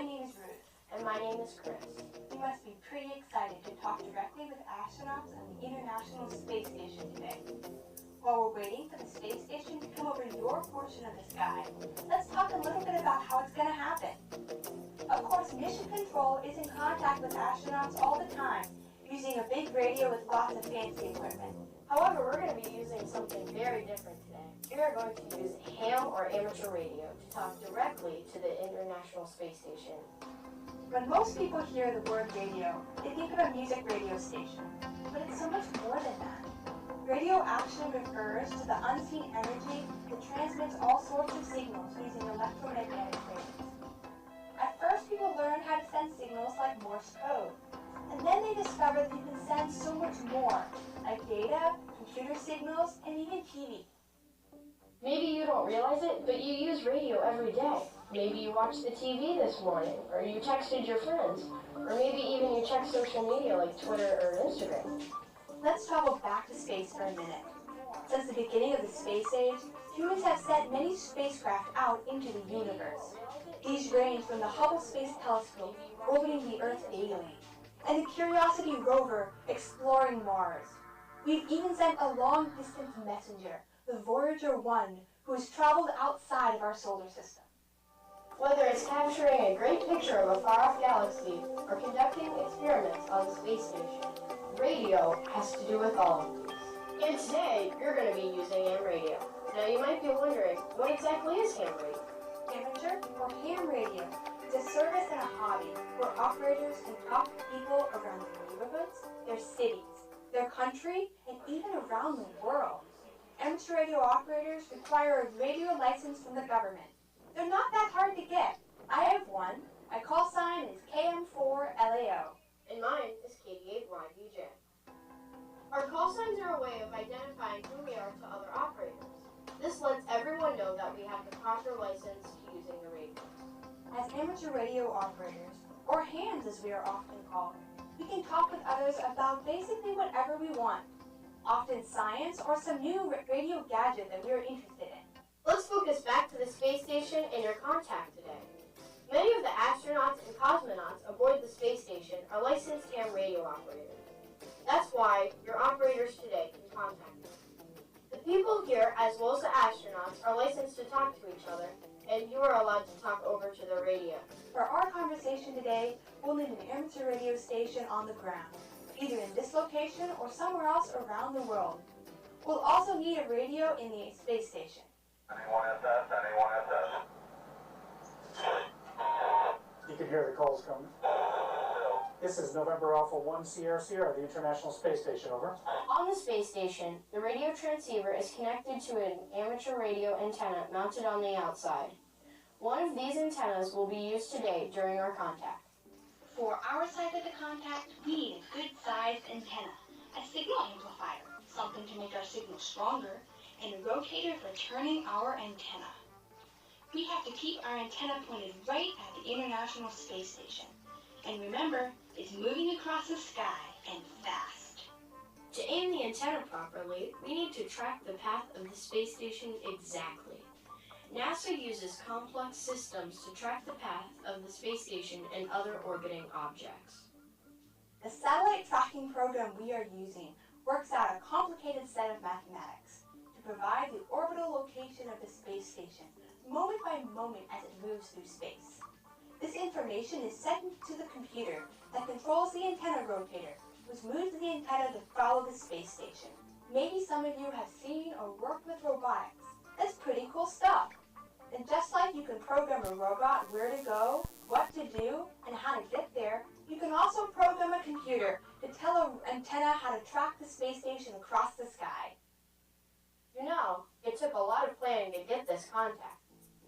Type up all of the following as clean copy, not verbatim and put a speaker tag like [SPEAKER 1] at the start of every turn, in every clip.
[SPEAKER 1] name is Ruth.
[SPEAKER 2] And my name is Chris.
[SPEAKER 1] You must be pretty excited to talk directly with astronauts on the International Space Station today. While we're waiting for the space station to come over your portion of the sky, let's talk a little bit about how it's going to happen. Of course, Mission Control is in contact with astronauts all the time, using a big radio with lots of fancy equipment.
[SPEAKER 2] However, we're going to be using something very different today. We are going to use ham or amateur radio to talk directly to the International Space Station.
[SPEAKER 1] When most people hear the word radio, they think of a music radio station, but it's so much more than that. Radio actually refers to the unseen energy that transmits all sorts of signals using electromagnetic waves. At first, people learned how to send signals like Morse code, and then they discovered that you can send so much more, like data, computer signals, and even TV.
[SPEAKER 2] Maybe you don't realize it, but you use radio every day. Maybe you watched the TV this morning, or you texted your friends, or maybe even you checked social media like Twitter or Instagram.
[SPEAKER 1] Let's travel back to space for a minute. Since the beginning of the space age, humans have sent many spacecraft out into the universe. These range from the Hubble Space Telescope orbiting the Earth daily, and the Curiosity rover exploring Mars. We've even sent a long-distance messenger, the Voyager 1, who has traveled outside of our solar system.
[SPEAKER 2] Whether it's capturing a great picture of a far-off galaxy or conducting experiments on the space station, radio has to do with all of these. And today, you're going to be using ham radio. Now you might be wondering, what exactly is ham radio?
[SPEAKER 1] Amateur or ham radio is a service and a hobby where operators can talk to people around their neighborhoods, their cities, their country, and even around the world. Amateur radio operators require a radio license from the government. They're not that hard to get. I have one. My call sign is KM4LAO.
[SPEAKER 2] And mine is KD8YVJ. Our call signs are a way of identifying who we are to other operators. This lets everyone know that we have the proper license to using the radio.
[SPEAKER 1] As amateur radio operators, or hams as we are often called, we can talk with others about basically whatever we want. Often science or some new radio gadget that we are interested in.
[SPEAKER 2] Let's focus back to the space station and your contact today. Many of the astronauts and cosmonauts aboard the space station are licensed ham radio operators. That's why your operators today can contact them. The people here, as well as the astronauts, are licensed to talk to each other, and you are allowed to talk over to the radio.
[SPEAKER 1] For our conversation today, we'll need an amateur radio station on the ground, either in this location or somewhere else around the world. We'll also need a radio in the space station.
[SPEAKER 3] Anyone SS?
[SPEAKER 4] You can hear the calls coming. This is November Alpha 1 Sierra Sierra, the International Space Station, over.
[SPEAKER 2] On the space station, the radio transceiver is connected to an amateur radio antenna mounted on the outside. One of these antennas will be used today during our contact.
[SPEAKER 1] For our side of the contact, we need a good-sized antenna, a signal amplifier, something to make our signal stronger, and a rotator for turning our antenna. We have to keep our antenna pointed right at the International Space Station. And remember, it's moving across the sky and fast.
[SPEAKER 2] To aim the antenna properly, we need to track the path of the space station exactly. NASA uses complex systems to track the path of the space station and other orbiting objects.
[SPEAKER 1] The satellite tracking program we are using works out a complicated set of mathematics to provide the orbital location of the space station moment by moment as it moves through space. This information is sent to the computer that controls the antenna rotator, which moves the antenna to follow the space station. Maybe some of you have seen or worked with robotics. That's pretty cool stuff. And just like you can program a robot where to go, what to do, and how to get there, you can also program a computer to tell an antenna how to track the space station across the sky.
[SPEAKER 2] You know, it took a lot of planning to get this contact.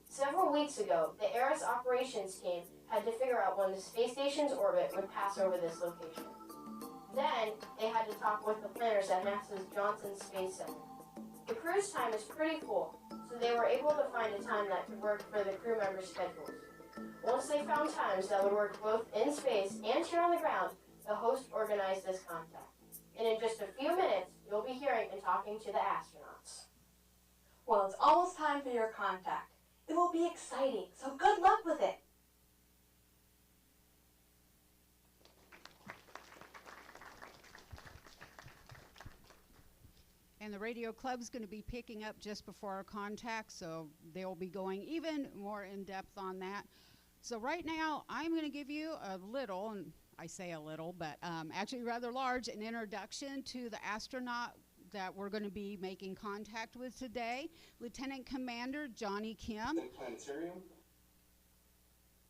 [SPEAKER 2] Several weeks ago, the ISS operations team had to figure out when the space station's orbit would pass over this location. Then, they had to talk with the planners at NASA's Johnson Space Center. The cruise time is pretty full, so they were able to find a time that could work for the crew members' schedules. Once they found times that would work both in space and here on the ground, the host organized this contact. And in just a few minutes, you'll be hearing and talking to the astronauts.
[SPEAKER 1] Well, it's almost time for your contact. It will be exciting, so good luck with it.
[SPEAKER 5] the radio club's going to be picking up just before our contact, so they'll be going even more in depth on that. So right now, I'm going to give you a little, and I say a little, but actually rather large, an introduction to the astronaut that we're going to be making contact with today, Lieutenant Commander Johnny Kim.
[SPEAKER 6] Planetarium.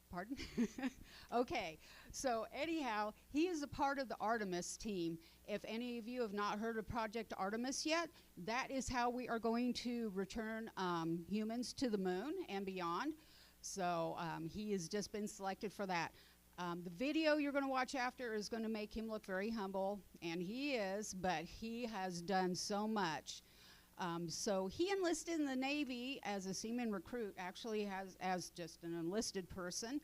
[SPEAKER 5] Pardon? Okay, so anyhow, he is a part of the Artemis team. If any of you have not heard of Project Artemis yet, that is how we are going to return humans to the moon and beyond. So he has just been selected for that. The video you're going to watch after is going to make him look very humble, and he is, but he has done so much. So he enlisted in the Navy as a seaman recruit, actually as just an enlisted person.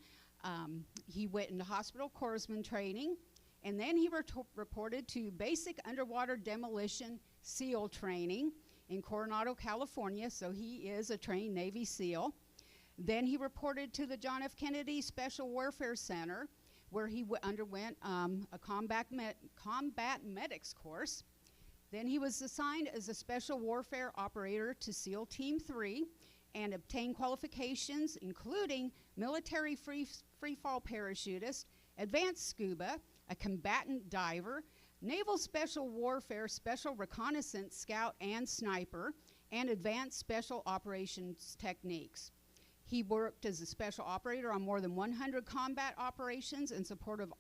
[SPEAKER 5] He went into hospital corpsman training, and then he reported to basic underwater demolition SEAL training in Coronado, California, so he is a trained Navy SEAL. Then he reported to the John F. Kennedy Special Warfare Center, where he underwent a combat medics course. Then he was assigned as a special warfare operator to SEAL Team 3 and obtained qualifications including military free-fall parachutist, advanced scuba, a combatant diver, naval special warfare, special reconnaissance scout and sniper, and advanced special operations techniques. He worked as a special operator on more than 100 combat operations in support of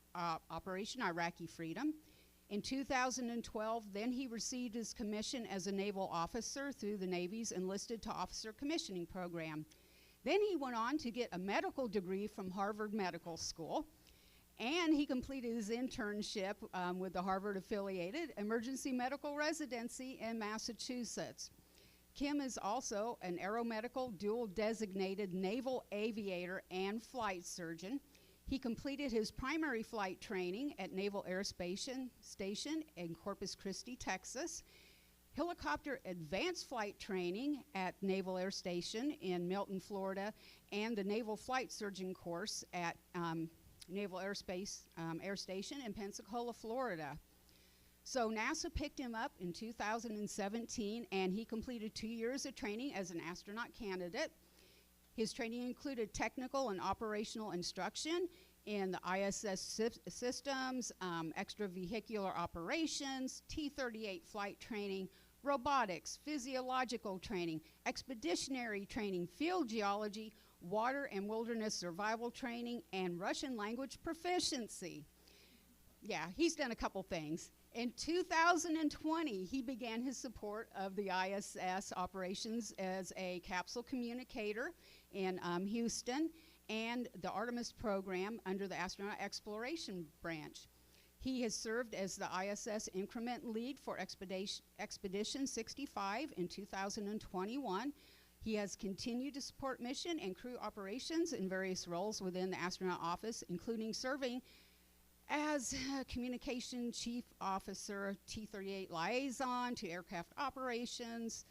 [SPEAKER 5] Operation Iraqi Freedom. In 2012, then he received his commission as a naval officer through the Navy's Enlisted to Officer Commissioning Program. Then he went on to get a medical degree from Harvard Medical School, and he completed his internship with the Harvard-affiliated Emergency Medical Residency in Massachusetts. Kim is also an aeromedical dual-designated naval aviator and flight surgeon. He completed his primary flight training at Naval Air Station in Corpus Christi, Texas, helicopter advanced flight training at Naval Air Station in Milton, Florida, and the Naval Flight Surgeon course at Naval Air Station in Pensacola, Florida. So NASA picked him up in 2017, and he completed 2 years of training as an astronaut candidate. His training included technical and operational instruction in the ISS systems, extravehicular operations, T-38 flight training, robotics, physiological training, expeditionary training, field geology, water and wilderness survival training, and Russian language proficiency. Yeah, he's done a couple things. In 2020, he began his support of the ISS operations as a capsule communicator in Houston and the Artemis program under the Astronaut Exploration Branch. He has served as the ISS Increment Lead for Expedition 65 in 2021. He has continued to support mission and crew operations in various roles within the astronaut office, including serving as Communication Chief Officer, T-38 Liaison to Aircraft Operations.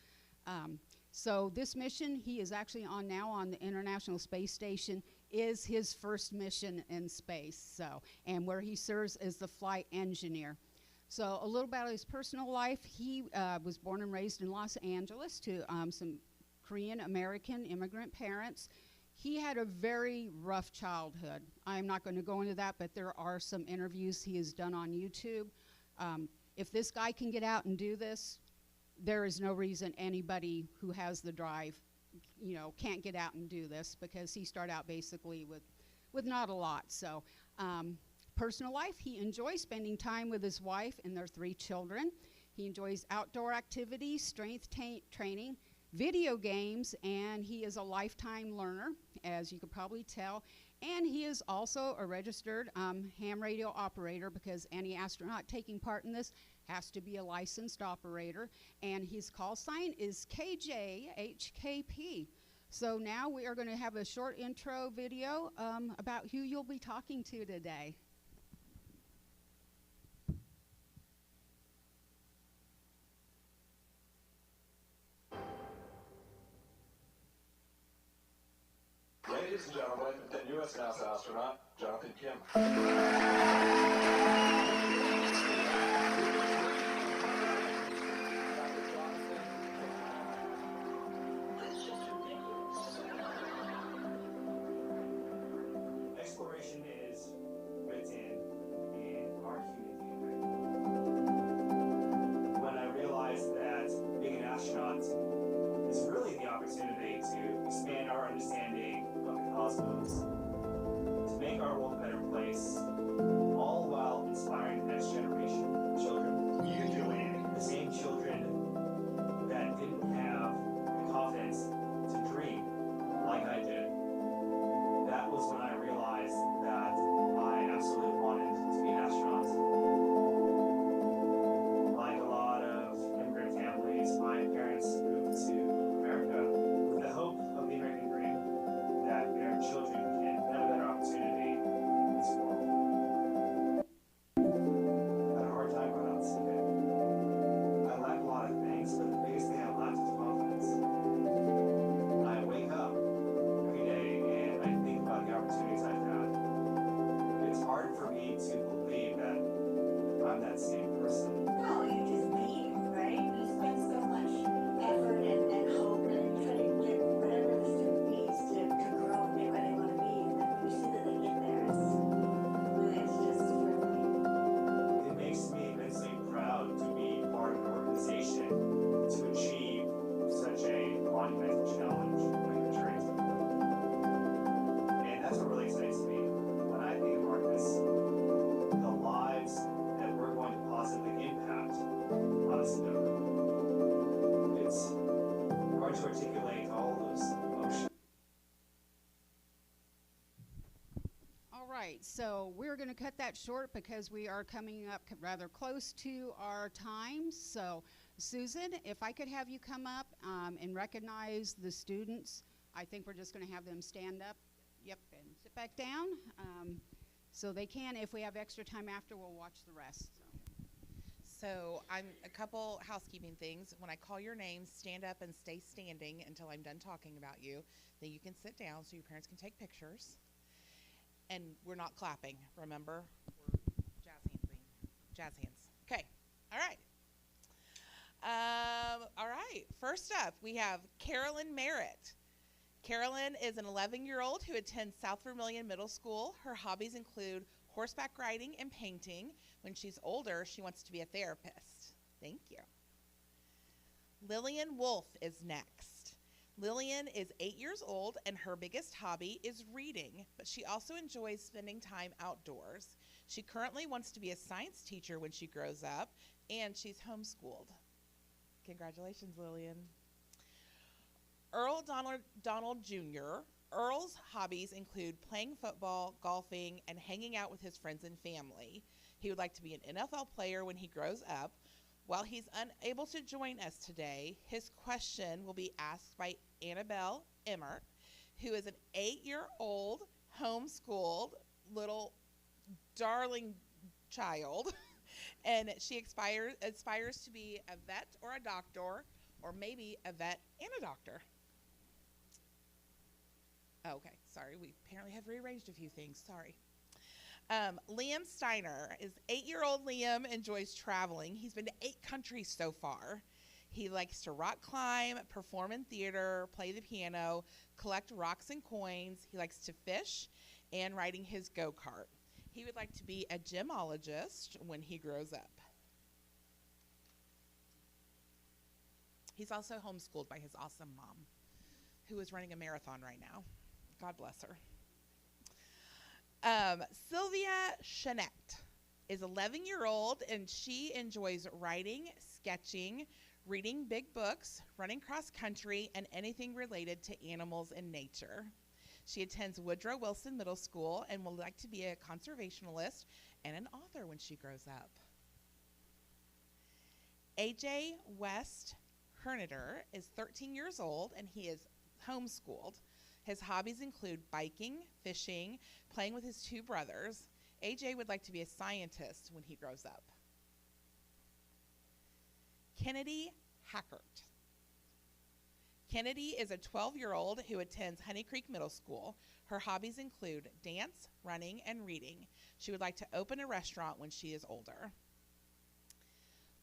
[SPEAKER 5] So this mission he is actually on now on the International Space Station is his first mission in space, so, and where he serves as the flight engineer. So a little about his personal life. He was born and raised in Los Angeles to some Korean American immigrant parents. He had a very rough childhood. I'm not going to go into that, but there are some interviews he has done on YouTube. If this guy can get out and do this, there is no reason anybody who has the drive, you know, can't get out and do this, because he started out basically with not a lot. So personal life, he enjoys spending time with his wife and their 3 children. He enjoys outdoor activities, strength training, video games, and he is a lifetime learner, as you could probably tell. And he is also a registered ham radio operator, because any astronaut taking part in this has to be a licensed operator. And his call sign is KJHKP. So now we are going to have a short intro video about who you'll be talking to today.
[SPEAKER 6] Ladies and gentlemen, the U.S. NASA astronaut, Jonathan Kim.
[SPEAKER 7] goes to make our world a better place, all while inspiring the next generation of children. You doing the same children that didn't have the confidence to dream like I did. That was when I realized that I absolutely wanted to be an astronaut. Like a lot of immigrant families, my parents moved to America with the hope of the American dream, that their children can have a better opportunity in this world. I had a hard time growing up as a kid. I lack a lot of things, but the biggest thing I lack is confidence. I wake up every day and I think about the opportunities I've had. It's hard for me to believe that I'm that same person.
[SPEAKER 1] No, you're just being, right? You spend so much effort and hope and try to get whatever the student needs to grow and get where they want to be. And then when you see that they get there, it's just really.
[SPEAKER 7] It makes me immensely proud to be part of an organization to achieve such a monumental challenge like the Trades. And that's what really excites me when I think of Artemis, the lives that we're going to positively impact on this endeavor. It's hard to articulate all those emotions.
[SPEAKER 5] All right, so we're going to cut that short because we are coming up rather close to our time. So, Susan, if I could have you come up and recognize the students, I think we're just going to have them stand up, yep, and sit back down. So they can, if we have extra time after, we'll watch the rest.
[SPEAKER 8] So I'm a couple housekeeping things. When I call your name, stand up and stay standing until I'm done talking about you. Then you can sit down so your parents can take pictures. And we're not clapping, remember? We're jazz hands. Okay, all right. All right, first up, we have Carolyn Merritt. Carolyn is an 11-year-old who attends South Vermilion Middle School. Her hobbies include horseback riding and painting. When she's older, she wants to be a therapist. Thank you. Lillian Wolf is next. Lillian is 8 years old, and her biggest hobby is reading, but she also enjoys spending time outdoors. She currently wants to be a science teacher when she grows up, and she's homeschooled. Congratulations, Lillian. Earl Donald Jr. Earl's hobbies include playing football, golfing, and hanging out with his friends and family. He would like to be an NFL player when he grows up. While he's unable to join us today, his question will be asked by Annabelle Emmert, who is an 8-year-old homeschooled little darling child, and she aspires to be a vet or a doctor, or maybe a vet and a doctor. Okay, sorry, we apparently have rearranged a few things, sorry. Liam Steiner is 8-year-old Liam enjoys traveling. He's been to 8 countries so far. He likes to rock climb, perform in theater, play the piano, collect rocks and coins. He likes to fish and riding his go-kart. He would like to be a gemologist when he grows up. He's also homeschooled by his awesome mom, who is running a marathon right now. God bless her. Sylvia Chanette is 11-year-old, and she enjoys writing, sketching, reading big books, running cross country, and anything related to animals and nature. She attends Woodrow Wilson Middle School and would like to be a conservationist and an author when she grows up. AJ West Hernader is 13 years old, and he is homeschooled. His hobbies include biking, fishing, playing with his 2 brothers. AJ would like to be a scientist when he grows up. Kennedy Hackert. Kennedy is a 12-year-old who attends Honey Creek Middle School. Her hobbies include dance, running, and reading. She would like to open a restaurant when she is older.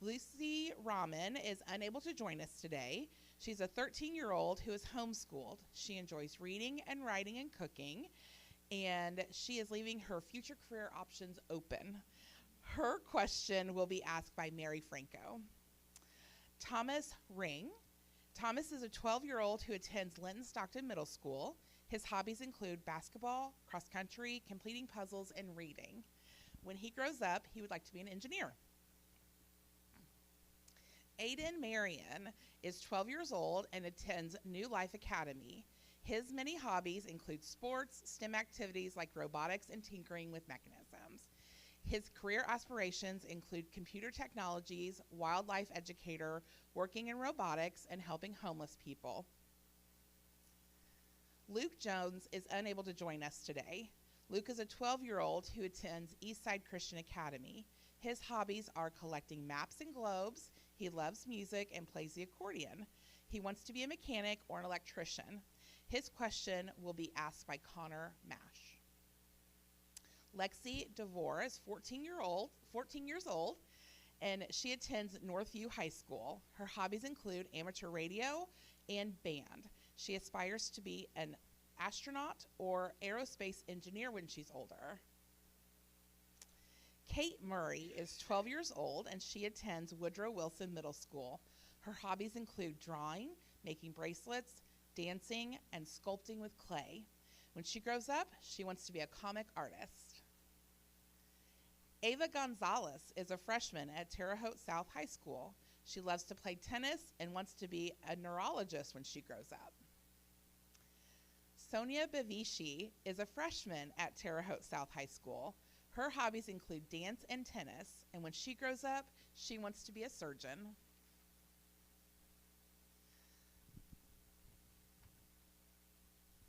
[SPEAKER 8] Lucy Rahman is unable to join us today. She's a 13-year-old who is homeschooled. She enjoys reading and writing and cooking, and she is leaving her future career options open. Her question will be asked by Mary Franco. Thomas Ring. Thomas is a 12-year-old who attends Linton Stockton Middle School. His hobbies include basketball, cross country, completing puzzles, and reading. When he grows up, he would like to be an engineer. Aiden Marion is 12 years old and attends New Life Academy. His many hobbies include sports, STEM activities like robotics and tinkering with mechanisms. His career aspirations include computer technologies, wildlife educator, working in robotics, and helping homeless people. Luke Jones is unable to join us today. Luke is a 12-year-old who attends Eastside Christian Academy. His hobbies are collecting maps and globes. He loves music and plays the accordion. He wants to be a mechanic or an electrician. His question will be asked by Connor Mash. Lexi DeVore is 14 years old, and she attends Northview High School. Her hobbies include amateur radio and band. She aspires to be an astronaut or aerospace engineer when she's older. Kate Murray is 12 years old, and she attends Woodrow Wilson Middle School. Her hobbies include drawing, making bracelets, dancing, and sculpting with clay. When she grows up, she wants to be a comic artist. Ava Gonzalez is a freshman at Terre Haute South High School. She loves to play tennis and wants to be a neurologist when she grows up. Sonia Bavishi is a freshman at Terre Haute South High School. Her hobbies include dance and tennis, and when she grows up, she wants to be a surgeon.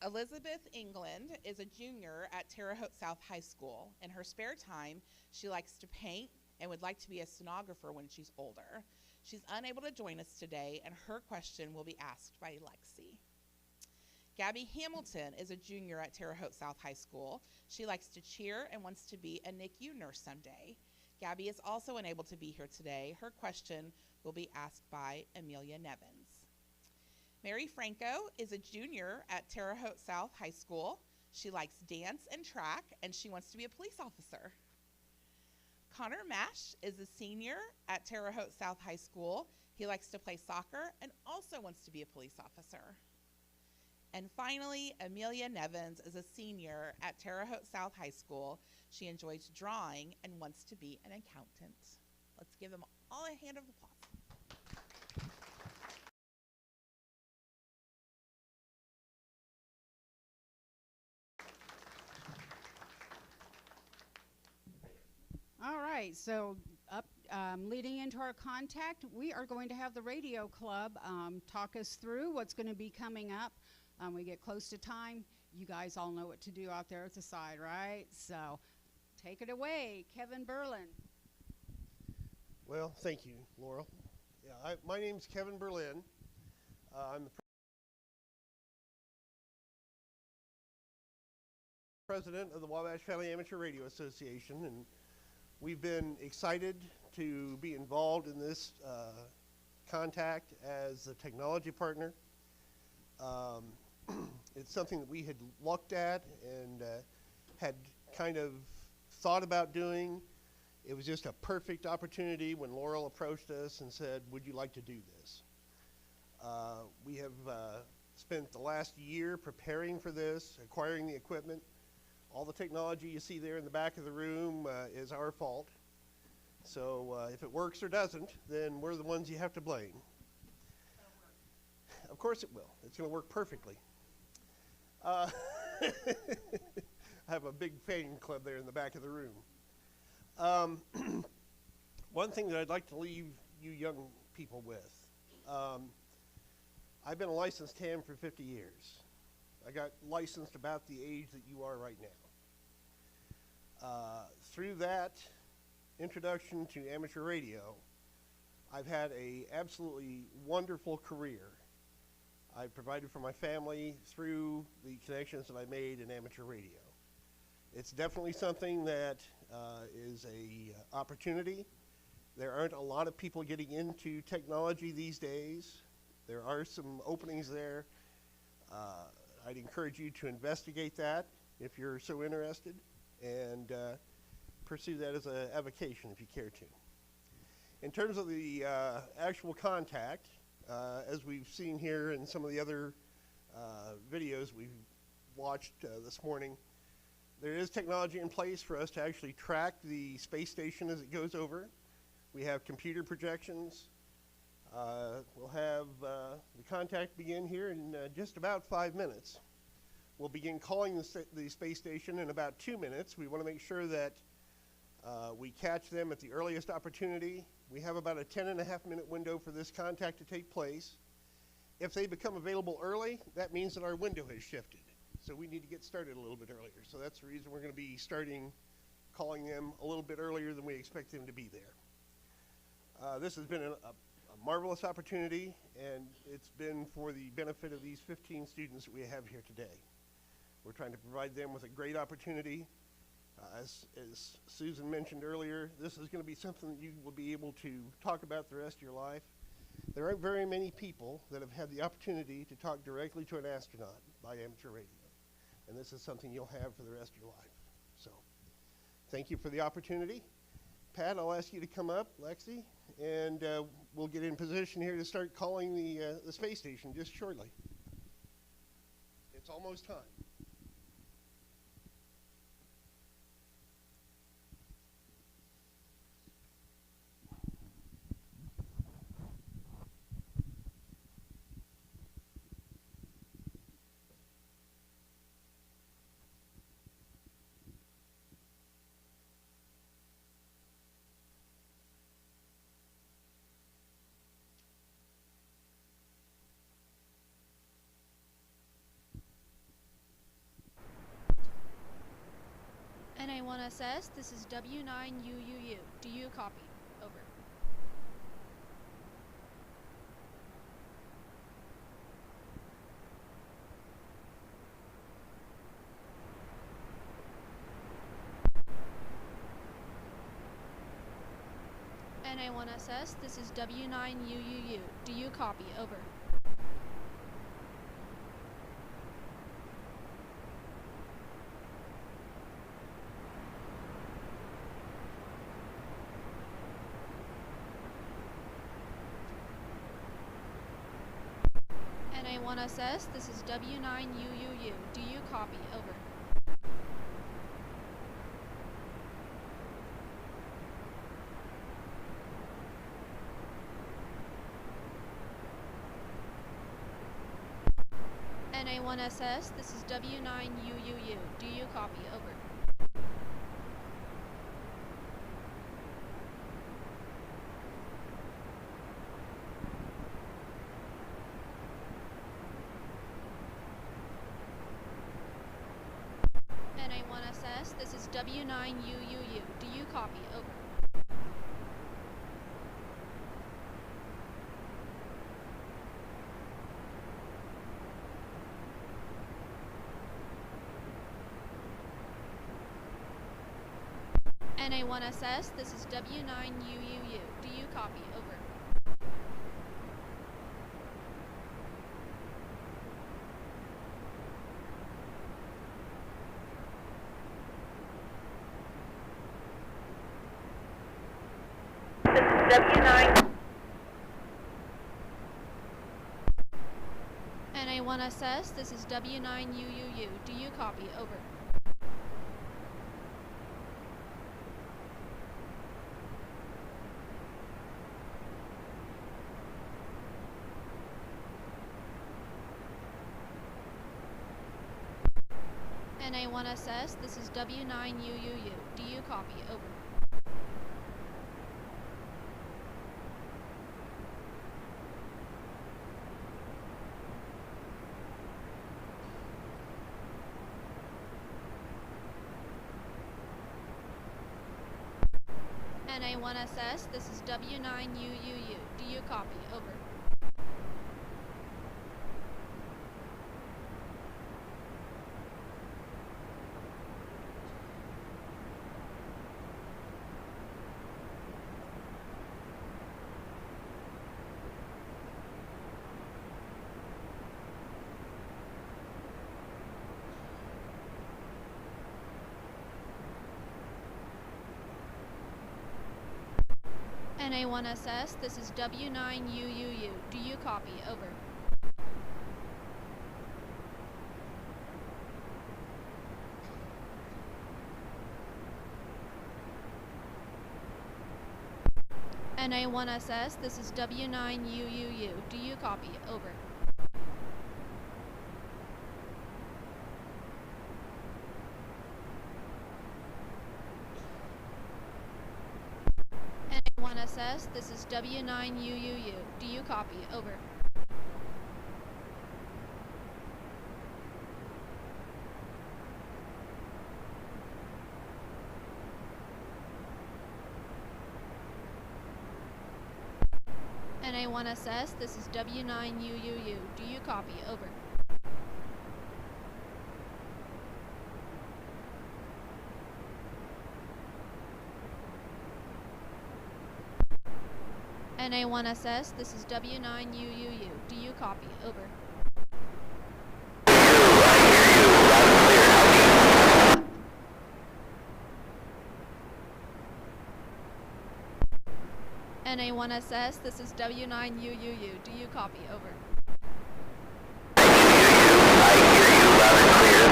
[SPEAKER 8] Elizabeth England is a junior at Terre Haute South High School. In her spare time, she likes to paint and would like to be a stenographer when she's older. She's unable to join us today, and her question will be asked by Lexi. Gabby Hamilton is a junior at Terre Haute South High School. She likes to cheer and wants to be a NICU nurse someday. Gabby is also unable to be here today. Her question will be asked by Amelia Nevins. Mary Franco is a junior at Terre Haute South High School. She likes dance and track, and she wants to be a police officer. Connor Mash is a senior at Terre Haute South High School. He likes to play soccer and also wants to be a police officer. And finally, Amelia Nevins is a senior at Terre Haute South High School. She enjoys drawing and wants to be an accountant. Let's give them all a hand of applause.
[SPEAKER 5] All right, so leading into our contact, we are going to have the radio club talk us through what's going to be coming up. We get close to time. You guys all know what to do out there at the side, right? So take it away, Kevin Berlin.
[SPEAKER 9] Well, thank you, Laurel. Yeah, my name's Kevin Berlin. I'm the president of the Wabash Valley Amateur Radio Association, and we've been excited to be involved in this contact as a technology partner. It's something that we had looked at and had kind of thought about doing. It was just a perfect opportunity when Laurel approached us and said, would you like to do this? We have spent the last year preparing for this, acquiring the equipment. All the technology you see there in the back of the room is our fault. So if it works or doesn't, then we're the ones you have to blame. Of course it will. It's going to work perfectly. I have a big fan club there in the back of the room. One thing that I'd like to leave you young people with. I've been a licensed ham for 50 years. I got licensed about the age that you are right now. Through that introduction to amateur radio, I've had an absolutely wonderful career. I've provided for my family through the connections that I made in amateur radio. It's definitely something that is a opportunity. There aren't a lot of people getting into technology these days. There are some openings there. I'd encourage you to investigate that if you're so interested, and pursue that as a avocation if you care to. In terms of the actual contact, as we've seen here in some of the other videos watched this morning, there is technology in place for us to actually track the space station as it goes over. We have computer projections. We'll have the contact begin here in just about 5 minutes. We'll begin calling the space station in about 2 minutes. We want to make sure that we catch them at the earliest opportunity. We have about a 10.5-minute window for this contact to take place. If they become available early, that means that our window has shifted. So we need to get started a little bit earlier. So that's the reason we're going to be starting calling them a little bit earlier than we expect them to be there. This has been a marvelous opportunity, and it's been for the benefit of these 15 students that we have here today. We're trying to provide them with a great opportunity. As Susan mentioned earlier, this is going to be something that you will be able to talk about the rest of your life. There aren't very many people that have had the opportunity to talk directly to an astronaut by amateur radio, and this is something you'll have for the rest of your life. So, thank you for the opportunity. Pat, I'll ask you to come up, Lexi, and we'll get in position here to start calling the space station just shortly. It's almost time.
[SPEAKER 10] NA1SS, this is W9UUU. Do you copy? Over. NA1SS, this is W9UUU. Do you copy? Over. NA1SS, this is W9UUU. Do you copy? Over. NA1SS, this is W9UUU. Do you copy? Over. NA1SS, this is W9UUU. Do you copy? Over. NA1SS, this is W9UUU. Do you copy? Over.
[SPEAKER 1] W9.
[SPEAKER 10] NA1SS, this is W9UUU. Do you copy? Over. NA1SS, this is W9UUU. Do you copy? Over. NA1SS, this is W9UUU. Do you copy? Over. NA1SS, this is W9UUU. Do you copy? Over. NA1SS, this is W9UUU. Do you copy? Over. NA1SS, this is W9UUU. Do you copy? Over. NA1SS, this is W9UUU. Do you copy? Over. NA1SS, this is W9UUU. Do you copy? Over. NA1SS, this is W9UUU. Do you copy? Over.
[SPEAKER 11] I hear you loud and clear.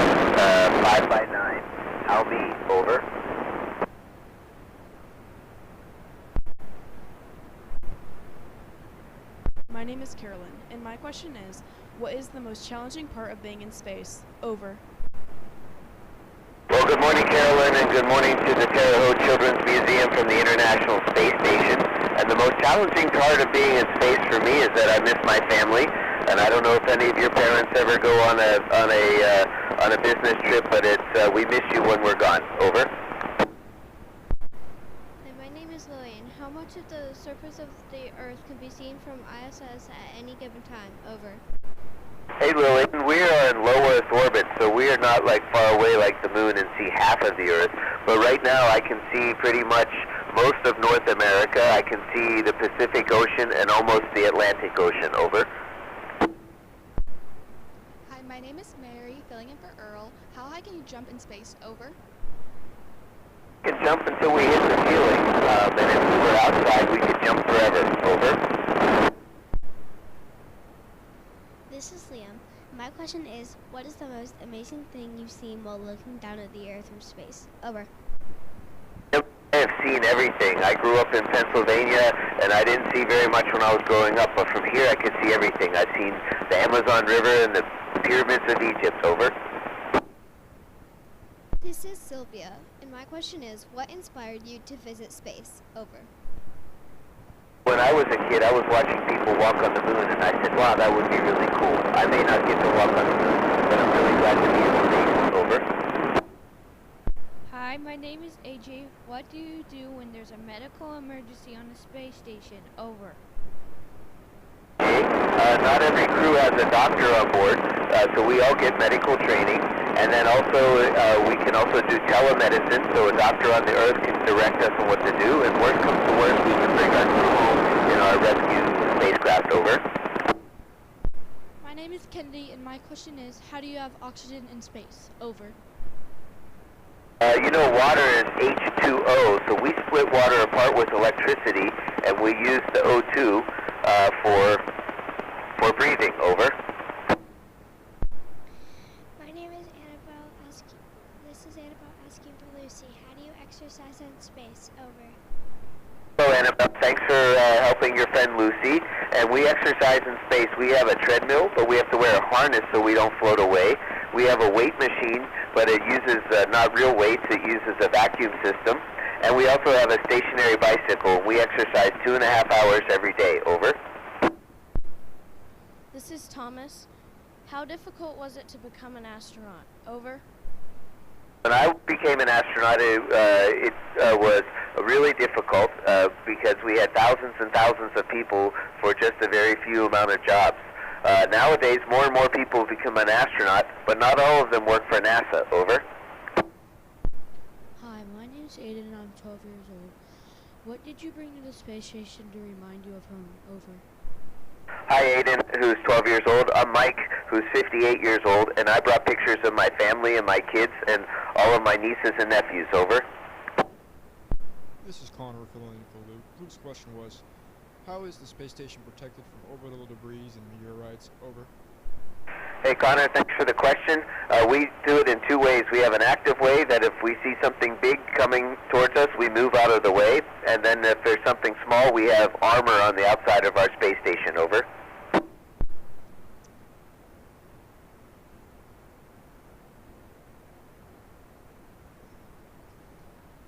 [SPEAKER 11] 5 by 9. I'll be over.
[SPEAKER 12] My name is Carolyn, and my question is, what is the most challenging part of being in space? Over.
[SPEAKER 11] Well, good morning, Carolyn, and good morning to the Terre Haute Children's Museum from the International Space Station. And the most challenging part of being in space for me is that I miss my family. And I don't know if any of your parents ever go on a business trip, but we miss you when we're gone. Over.
[SPEAKER 13] Hi, my name is Lillian. How much of the surface of the Earth can be seen from ISS at any given time? Over.
[SPEAKER 11] Hey, Lillian, we are in low Earth orbit, so we are not like far away like the moon and see half of the Earth. But right now I can see pretty much most of North America. I can see the Pacific Ocean and almost the Atlantic Ocean. Over.
[SPEAKER 14] Hi, my name is Mary, filling in for Earl. How high can you jump in space? Over.
[SPEAKER 11] We can jump until we hit the ceiling, and if we were outside, we could jump forever. Over.
[SPEAKER 13] This is Liam. My question is, what is the most amazing thing you've seen while looking down at the Earth from space? Over.
[SPEAKER 11] I have seen everything. I grew up in Pennsylvania, and I didn't see very much when I was growing up, but from here I could see everything. I've seen the Amazon River and the pyramids of Egypt. Over.
[SPEAKER 13] This is Sylvia, and my question is, what inspired you to visit space? Over.
[SPEAKER 11] When I was a kid, I was watching people walk on the moon, and I said, wow, that would be really cool. I may not get to walk on the moon, but I'm really glad to be in space. Over.
[SPEAKER 10] Hi, my name is AJ. What do you do when there's a medical emergency on a space station? Over.
[SPEAKER 11] Not every crew has a doctor on board, so we all get medical training. And then also, we can also do telemedicine, so a doctor on the Earth can direct us on what to do. And worst comes to worst, we can bring our crew home in our rescue spacecraft. Over.
[SPEAKER 10] My name is Kennedy, and my question is, how do you have oxygen in space? Over.
[SPEAKER 11] You know, water is H2O, so we split water apart with electricity, and we use the O2 for breathing. Over.
[SPEAKER 13] My name is Annabelle. This is Annabelle asking for Lucy. How do you exercise in space? Over.
[SPEAKER 11] Hello, Annabelle. Thanks for helping your friend Lucy. And we exercise in space. We have a treadmill, but we have to wear a harness so we don't float away. We have a weight machine, but it uses not real weights. It uses a vacuum system. And we also have a stationary bicycle. We exercise 2.5 hours every day. Over.
[SPEAKER 10] This is Thomas. How difficult was it to become an astronaut? Over.
[SPEAKER 11] When I became an astronaut, it was really difficult because we had thousands and thousands of people for just a very few amount of jobs. Nowadays, more and more people become an astronaut, but not all of them work for NASA. Over.
[SPEAKER 10] Hi, my name is Aiden, and I'm 12 years old. What did you bring to the space station to remind you of home? Over.
[SPEAKER 11] Hi, Aiden, who's 12 years old. I'm Mike, who's 58 years old, and I brought pictures of my family and my kids and all of my nieces and nephews. Over.
[SPEAKER 15] This is Connor filling in for Luke. Luke's question was, how is the space station protected from orbital debris and meteorites? Over.
[SPEAKER 11] Hey, Connor, thanks for the question. We do it in two ways. We have an active way that if we see something big coming towards us, we move out of the way. And then if there's something small, we have armor on the outside of our space station. Over.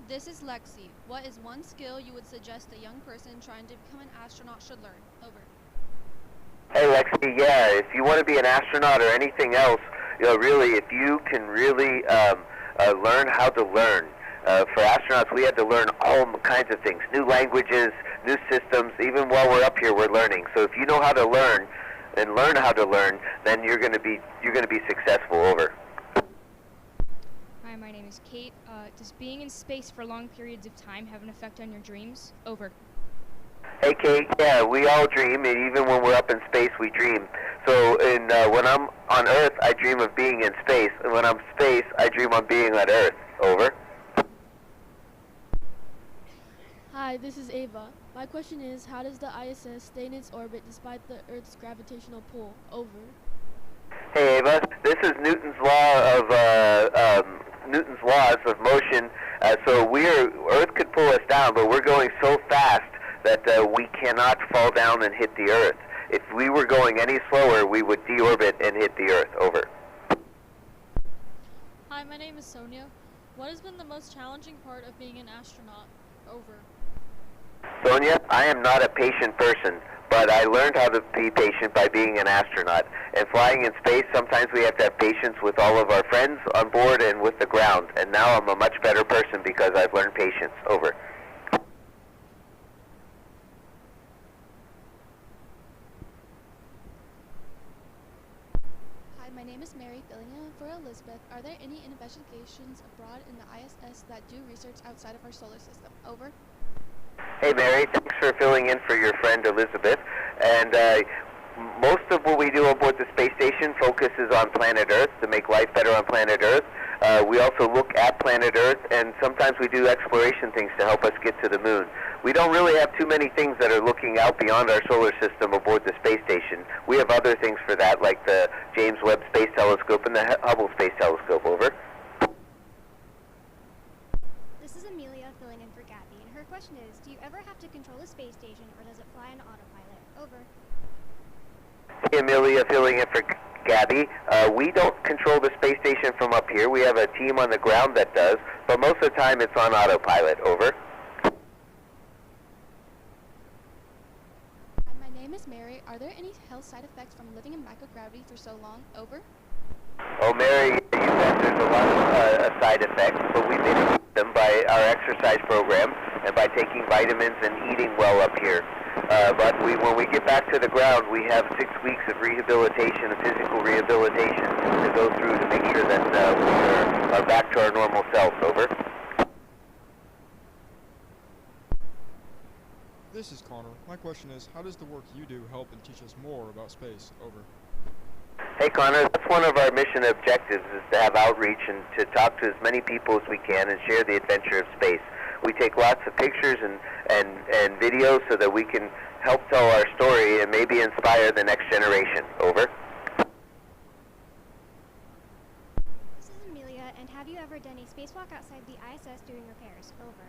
[SPEAKER 14] This is Lexi. What is one skill you would suggest a young person trying to become an astronaut should learn? Over.
[SPEAKER 11] Hey Lexi, yeah, if you want to be an astronaut or anything else, really, if you can really learn how to learn. For astronauts, we had to learn all kinds of things, new languages, new systems. Even while we're up here, we're learning. So if you know how to learn and learn how to learn, then you're going to be successful. Over.
[SPEAKER 16] Hi, my name is Kate. Does being in space for long periods of time have an effect on your dreams? Over.
[SPEAKER 11] Hey Kate, yeah, we all dream, and even when we're up in space, we dream. So when I'm on Earth, I dream of being in space, and when I'm in space, I dream of being on Earth. Over.
[SPEAKER 17] Hi, this is Ava. My question is, how does the ISS stay in its orbit despite the Earth's gravitational pull? Over.
[SPEAKER 11] Hey Ava, this is Newton's laws of motion. So Earth could pull us down, but we're going so fast that we cannot fall down and hit the Earth. If we were going any slower, we would deorbit and hit the Earth. Over.
[SPEAKER 17] Hi, my name is Sonia. What has been the most challenging part of being an astronaut? Over.
[SPEAKER 11] Sonia, I am not a patient person, but I learned how to be patient by being an astronaut. And flying in space, sometimes we have to have patience with all of our friends on board and with the ground. And now I'm a much better person because I've learned patience. Over.
[SPEAKER 14] Hi, my name is Mary, filling in for Elizabeth. Are there any investigations abroad in the ISS that do research outside of our solar system? Over.
[SPEAKER 11] Hey Mary, thanks for filling in for your friend Elizabeth. And most of what we do on board the space station focuses on planet Earth to make life better on planet Earth. We also look at planet Earth, and sometimes we do exploration things to help us get to the moon. We don't really have too many things that are looking out beyond our solar system aboard the space station. We have other things for that, like the James Webb Space Telescope and the Hubble Space Telescope. Over.
[SPEAKER 18] This is Amelia filling in for Gabby, and her question is, do you ever have to control the space station, or does it fly on autopilot? Over.
[SPEAKER 11] Hey Amelia, filling in for Gabby. We don't control the space station from up here. We have a team on the ground that does, but most of the time it's on autopilot. Over.
[SPEAKER 14] My name is Mary. Are there any health side effects from living in microgravity for so long? Over.
[SPEAKER 11] Oh Mary, you bet there's a lot of side effects, but we mitigate them by our exercise program and by taking vitamins and eating well up here. But when we get back to the ground, we have 6 weeks of rehabilitation, of physical rehabilitation, to go through to make sure that we are back to our normal selves. Over.
[SPEAKER 15] This is Connor. My question is, how does the work you do help and teach us more about space? Over.
[SPEAKER 11] Hey Connor, that's one of our mission objectives, is to have outreach and to talk to as many people as we can and share the adventure of space. We take lots of pictures and videos so that we can help tell our story and maybe inspire the next generation. Over.
[SPEAKER 18] This is Amelia, and have you ever done a spacewalk outside the ISS doing repairs? Over.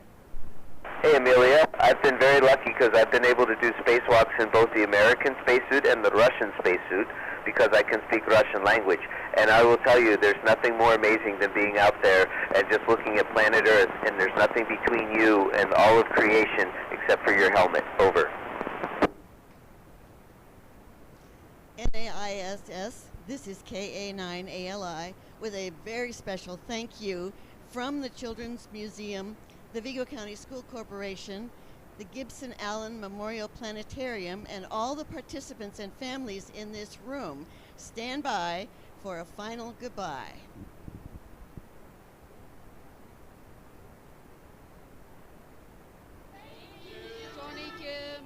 [SPEAKER 11] Hey Amelia, I've been very lucky because I've been able to do spacewalks in both the American spacesuit and the Russian spacesuit because I can speak Russian language. And I will tell you, there's nothing more amazing than being out there and just looking at planet Earth, and there's nothing between you and all of creation except for your helmet. Over.
[SPEAKER 19] NAISS, this is KA9ALI with a very special thank you from the Children's Museum, the Vigo County School Corporation, the Gibson Allen Memorial Planetarium, and all the participants and families in this room. Stand by for a final goodbye.
[SPEAKER 14] Johnny Kim.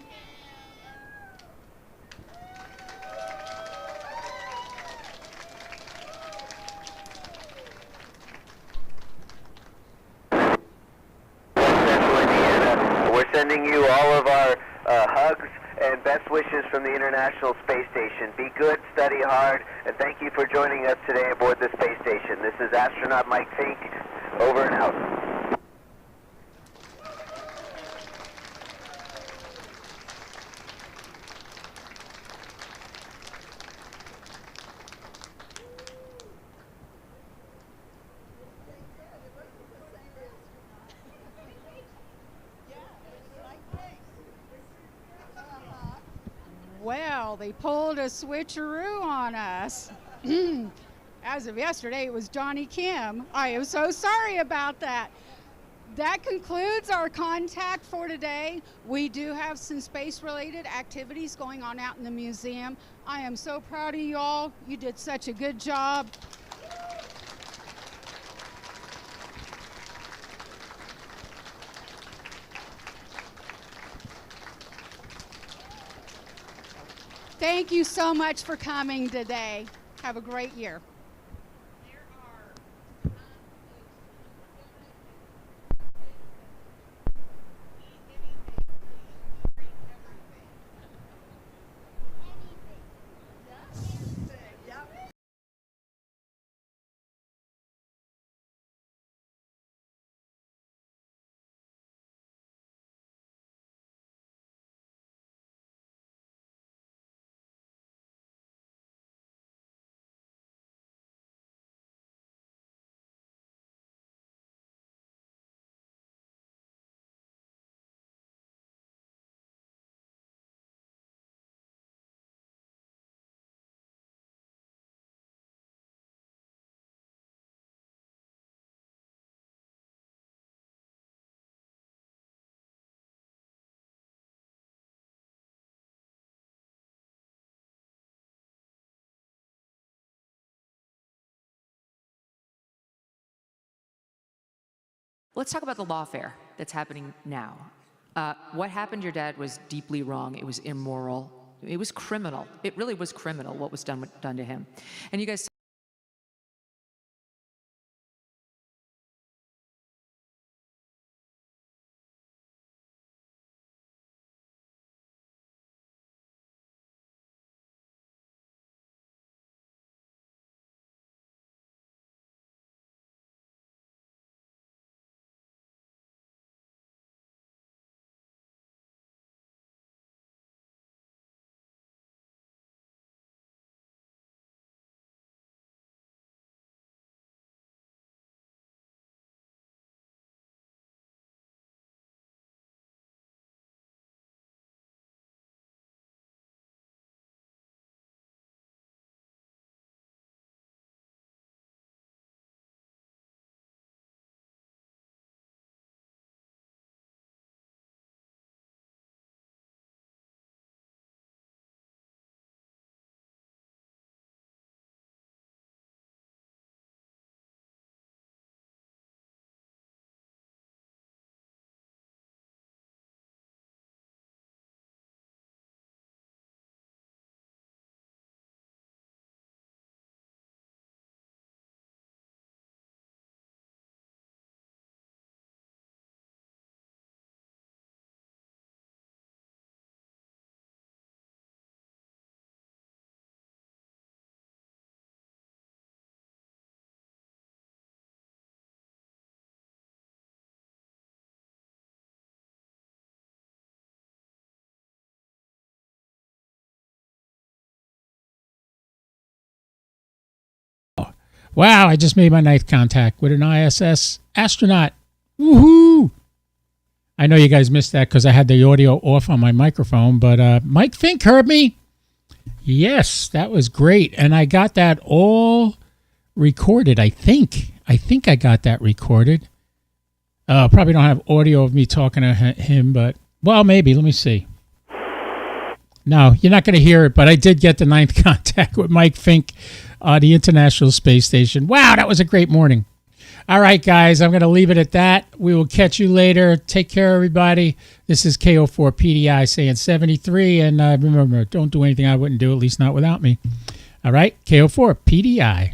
[SPEAKER 11] We're sending you all of our hugs and best wishes from the International Space Station. Be good, study hard, and thank you for joining us today aboard the space station. This is astronaut Mike Fink, over and out.
[SPEAKER 5] Well, they pulled a switcheroo on us. As of yesterday, it was Johnny Kim. I am so sorry about that. That concludes our contact for today. We do have some space-related activities going on out in the museum. I am so proud of you all. You did such a good job. Thank you so much for coming today. Have a great year.
[SPEAKER 20] Let's talk about the lawfare that's happening now. What happened to your dad was deeply wrong. It was immoral. It was criminal. It really was criminal what was done to him. And you guys
[SPEAKER 21] Wow, I just made my ninth contact with an ISS astronaut. Woohoo! I know you guys missed that because I had the audio off on my microphone, but Mike Fink heard me. Yes, that was great. And I got that all recorded, I think. I think I got that recorded. Probably don't have audio of me talking to him, but, well, maybe. Let me see. No, you're not going to hear it, but I did get the ninth contact with Mike Fink, the International Space Station. Wow, that was a great morning. All right, guys, I'm going to leave it at that. We will catch you later. Take care, everybody. This is KO4PDI saying 73, and remember, don't do anything I wouldn't do, at least not without me. All right, KO4PDI.